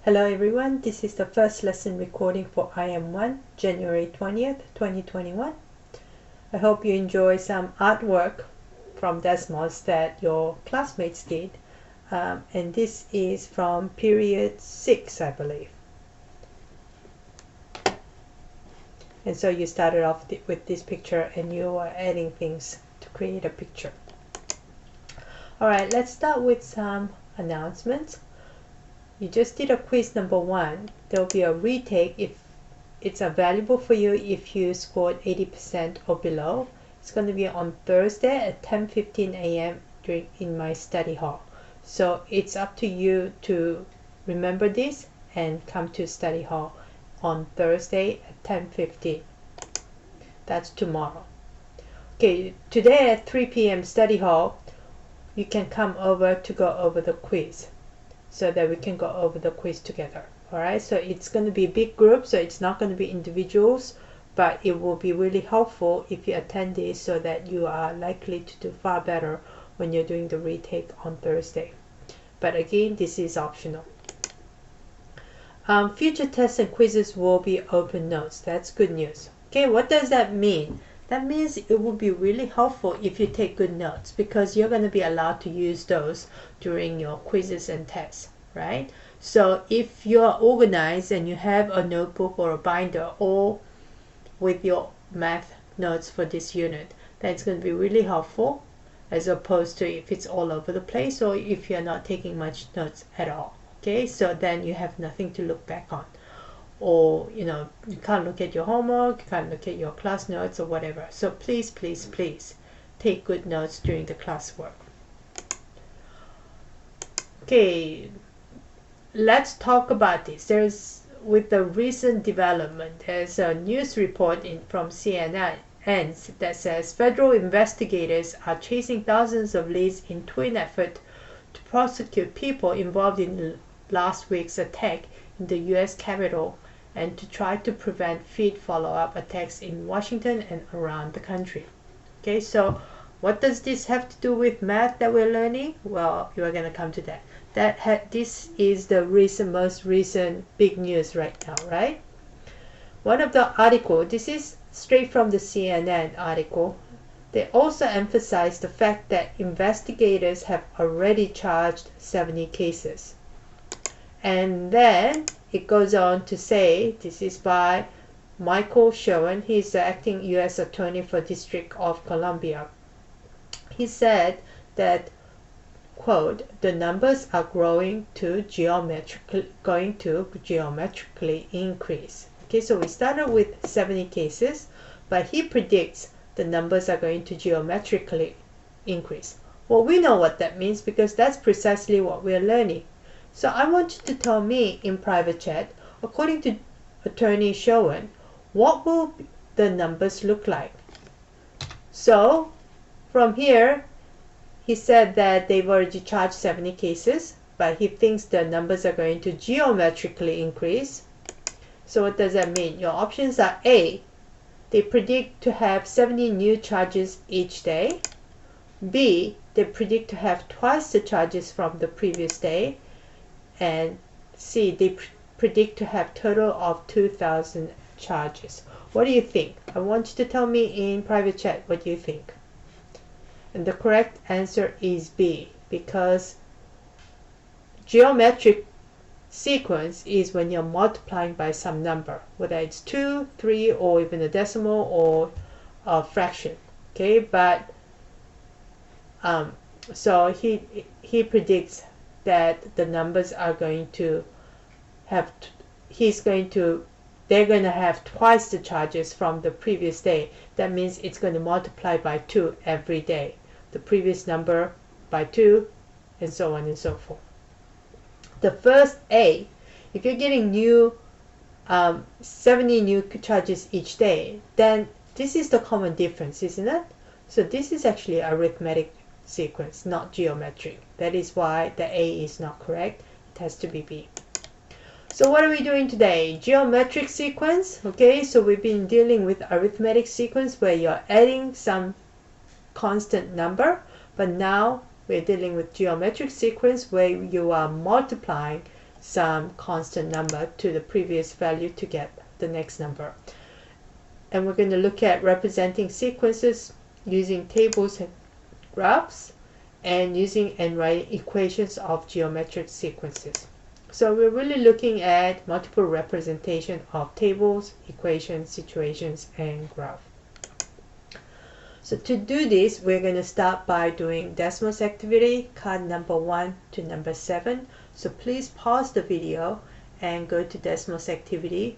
Hello everyone, this is the first lesson recording for IM1, January 20th, 2021. I hope you enjoy some artwork from Desmos that your classmates did. And this is from period 6, I believe. And so you started off with this picture and you are adding things to create a picture. Alright, let's start with some announcements. You just did a quiz number 1. There will be a retake if it's available for you if you scored 80% or below. It's going to be on Thursday at 10:15 a.m. in my study hall. So it's up to you to remember this and come to study hall on Thursday at 10:15. That's tomorrow. Okay, today at 3 p.m. study hall, you can come over to go over the quiz, so that we can go over the quiz together. Alright, so it's going to be a big group, so it's not going to be individuals, but it will be really helpful if you attend this so that you are likely to do far better when you're doing the retake on Thursday. But again, this is optional. Future tests and quizzes will be open notes. That's good news. Okay, what does that mean? That means it will be really helpful if you take good notes, because you're going to be allowed to use those during your quizzes and tests, right? So if you are organized and you have a notebook or a binder all with your math notes for this unit, that's going to be really helpful, as opposed to if it's all over the place or if you're not taking much notes at all. Okay, so then you have nothing to look back on. Or you can't look at your homework, you can't look at your class notes or whatever. So please take good notes during the classwork. Okay, let's talk about this. With the recent development, there's a news report from CNN that says federal investigators are chasing thousands of leads in twin effort to prosecute people involved in last week's attack in the U.S. Capitol, and to try to prevent feed follow-up attacks in Washington and around the country. Okay, so what does this have to do with math that we're learning? Well, you are going to come to that. This is the most recent big news right now, right? One of the articles, this is straight from the CNN article, they also emphasize the fact that investigators have already charged 70 cases. And then it goes on to say, this is by Michael Sherwin, he's the acting U.S. Attorney for District of Columbia. He said that, quote, the numbers are going to geometrically increase. Okay, so we started with 70 cases, but he predicts the numbers are going to geometrically increase. Well, we know what that means because that's precisely what we're learning. So I want you to tell me in private chat, according to Attorney Sherwin, what will the numbers look like? So from here, he said that they've already charged 70 cases, but he thinks the numbers are going to geometrically increase. So what does that mean? Your options are A, they predict to have 70 new charges each day. B, they predict to have twice the charges from the previous day. And C, they predict to have total of 2,000 charges. What do you think? I want you to tell me in private chat what you think. And the correct answer is B, because geometric sequence is when you're multiplying by some number, whether it's 2, 3, or even a decimal or a fraction. Okay, but so he predicts that the numbers are going to have, they're going to have twice the charges from the previous day. That means it's going to multiply by 2 every day. The previous number by 2, and so on and so forth. The first A, if you're getting 70 new charges each day, then this is the common difference, isn't it? So this is actually arithmetic sequence, not geometric. That is why the A is not correct. It has to be B. So what are we doing today? Geometric sequence. Okay, so we've been dealing with arithmetic sequence where you're adding some constant number, but now we're dealing with geometric sequence where you are multiplying some constant number to the previous value to get the next number. And we're going to look at representing sequences using tables and graphs, and using and writing equations of geometric sequences. So we're really looking at multiple representation of tables, equations, situations, and graph. So to do this, we're going to start by doing Desmos activity, card number 1 to number 7. So please pause the video and go to Desmos activity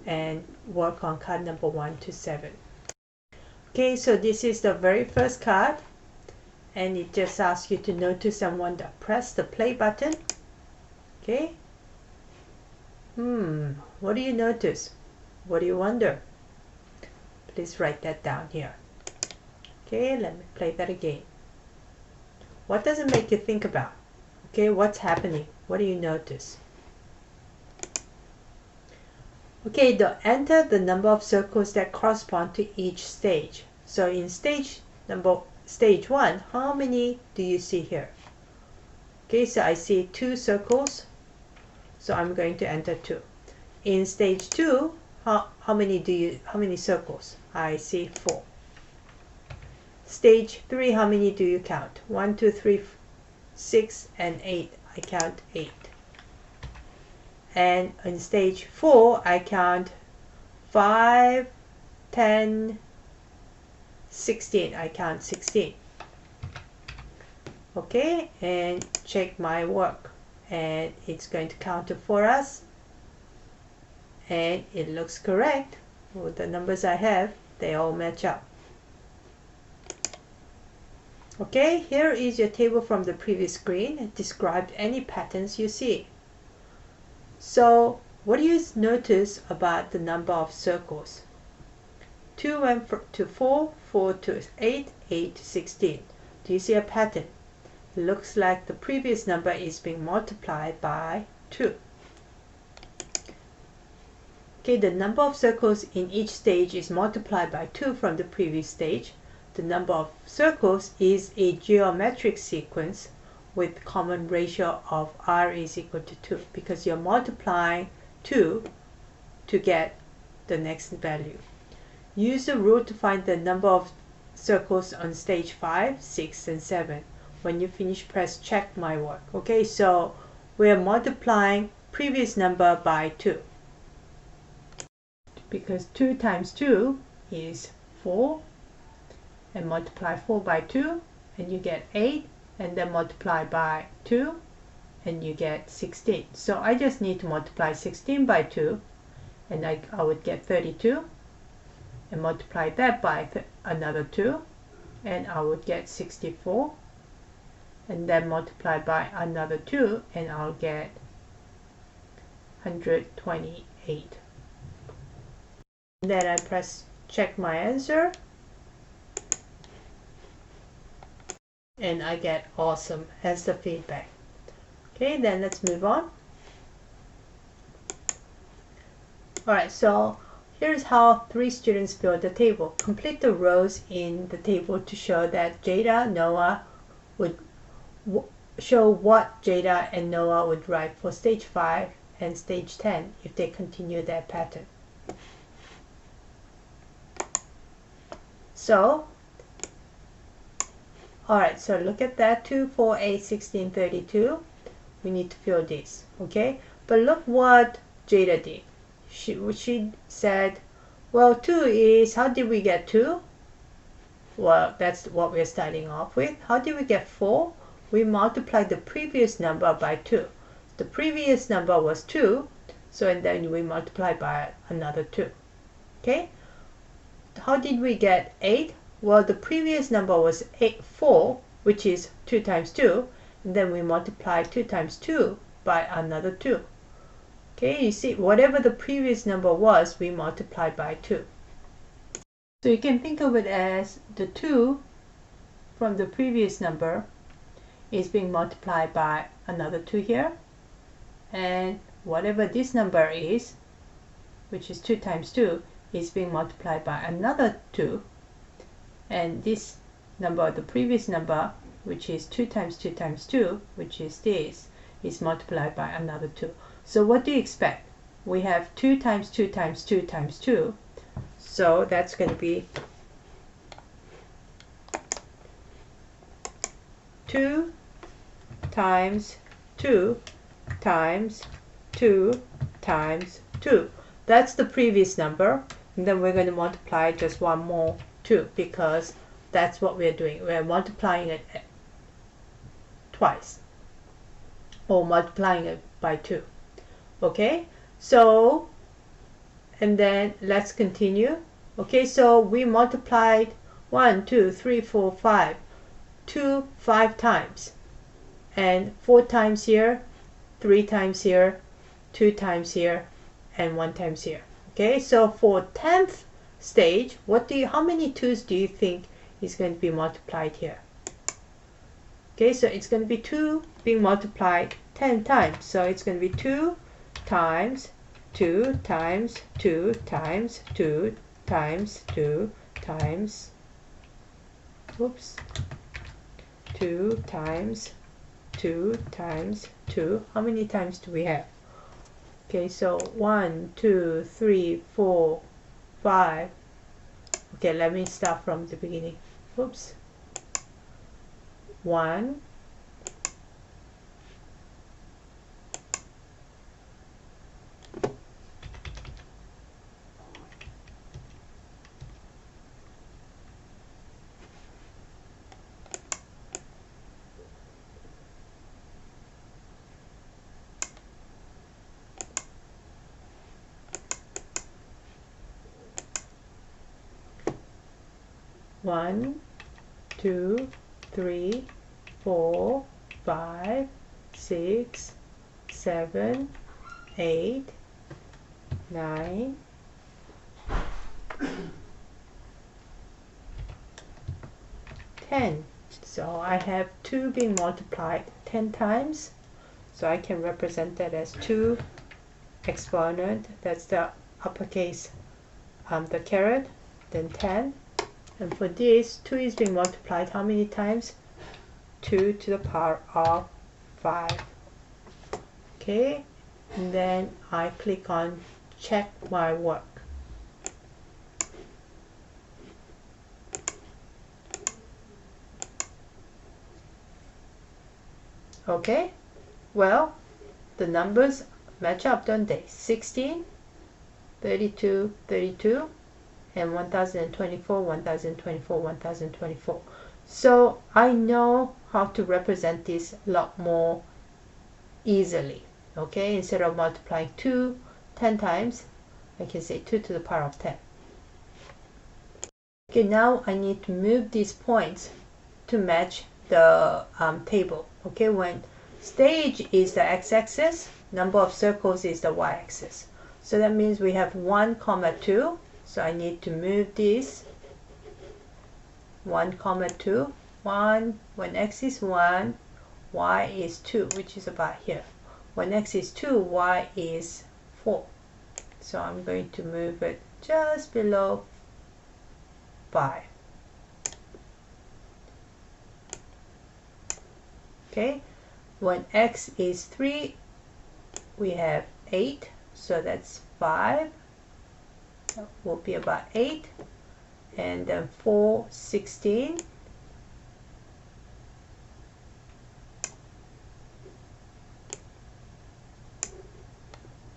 and work on card number 1 to 7. Okay, so this is the very first card, and it just asks you to notice someone that press the play button. Okay. What do you notice? What do you wonder? Please write that down here. Okay, let me play that again. What does it make you think about? Okay, what's happening? What do you notice? Okay, enter the number of circles that correspond to each stage. So in stage 1, how many do you see here? Okay, so I see 2 circles, so I'm going to enter 2. In stage 2, how many circles? I see 4. Stage 3, how many do you count? 1, 2, 3, 6, and 8. I count 8. And in stage 4, I count 5, 10, 16. I count 16. Okay, and check my work. And it's going to count it for us. And it looks correct. With the numbers I have, they all match up. Okay, here is your table from the previous screen. It described any patterns you see. So, what do you notice about the number of circles? 2 went to 4, 4 to 8, 8 to 16. Do you see a pattern? It looks like the previous number is being multiplied by 2. Okay, the number of circles in each stage is multiplied by 2 from the previous stage. The number of circles is a geometric sequence with common ratio of r is equal to 2, because you're multiplying 2 to get the next value. Use the rule to find the number of circles on stage 5, 6, and 7. When you finish, press check my work. Okay, so we're multiplying previous number by 2, because 2 times 2 is 4, and multiply 4 by 2 and you get 8, and then multiply by 2 and you get 16. So I just need to multiply 16 by 2 and I would get 32, and multiply that by another 2 and I would get 64, and then multiply by another 2 and I'll get 128. Then I press check my answer and I get awesome as the feedback. Okay, then let's move on. Alright, so here's how 3 students filled the table. Complete the rows in the table to show that Jada, Noah would show what Jada and Noah would write for stage 5 and stage 10 if they continue their pattern. So, alright, so look at that, 2, 4, 8, 16, 32. We need to fill this, okay? But look what Jada did. She said, well, 2 is, how did we get 2? Well, that's what we're starting off with. How did we get 4? We multiplied the previous number by 2. The previous number was 2, so and then we multiply by another 2. Okay? How did we get 8? Well, the previous number was 4, which is 2 times 2, and then we multiply 2 times 2 by another 2. Okay, you see, whatever the previous number was, we multiplied by 2. So you can think of it as the 2 from the previous number is being multiplied by another 2 here, and whatever this number is, which is 2 times 2, is being multiplied by another 2, and this number, the previous number, which is 2 times 2 times 2, which is this, is multiplied by another 2. So what do you expect? We have 2 times 2 times 2 times 2. So that's going to be 2 times 2 times 2 times 2. That's the previous number. And then we're going to multiply just one more 2 because that's what we're doing. We're multiplying it twice or multiplying it by 2. Okay, so and then let's continue. Okay, so we multiplied 1, 2, 3, 4, 5, 2 5 times, and 4 times here, 3 times here, 2 times here, and 1 times here. Okay, so for 10th stage, how many 2's do you think is going to be multiplied here? Okay, so it's going to be 2 being multiplied 10 times. So it's going to be 2 times 2 times 2 times 2 times 2 times, oops, 2 times 2 times 2. How many times do we have? Okay, so 1, 2, 3, 4, 5. Okay, let me start from the beginning. Oops. 1, 1, 2, 3, 4, 5, 6, 7, 8, 9, 10. So I have 2 being multiplied 10 times. So I can represent that as 2 exponent. That's the uppercase, the caret, then 10. And for this, 2 is being multiplied how many times? 2 to the power of 5. Okay, and then I click on check my work. Okay, well, the numbers match up, don't they? 16, 32, 32, and 1024, 1024, 1024. So I know how to represent this a lot more easily. Okay, instead of multiplying 2 10 times, I can say 2 to the power of 10. Okay, now I need to move these points to match the table. Okay, when stage is the x-axis, number of circles is the y-axis. So that means we have 1, 2. So I need to move this 1, 2. 1, when x is 1, y is 2, which is about here. When x is 2, y is 4. So I'm going to move it just below 5. Okay, when x is 3, we have 8, so that's 5. That will be about 8. And then 4, 16.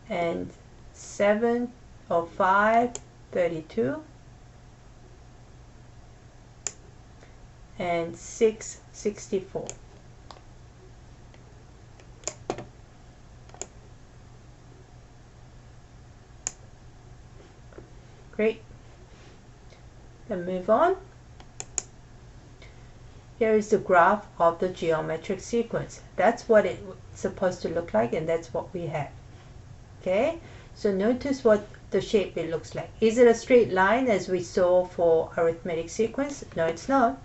And 7 or 5, 32. And 6, 64. Great. Then move on. Here is the graph of the geometric sequence. That's what it's supposed to look like, and that's what we have. Okay, so notice what the shape it looks like. Is it a straight line as we saw for arithmetic sequence? No, it's not.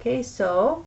Okay, so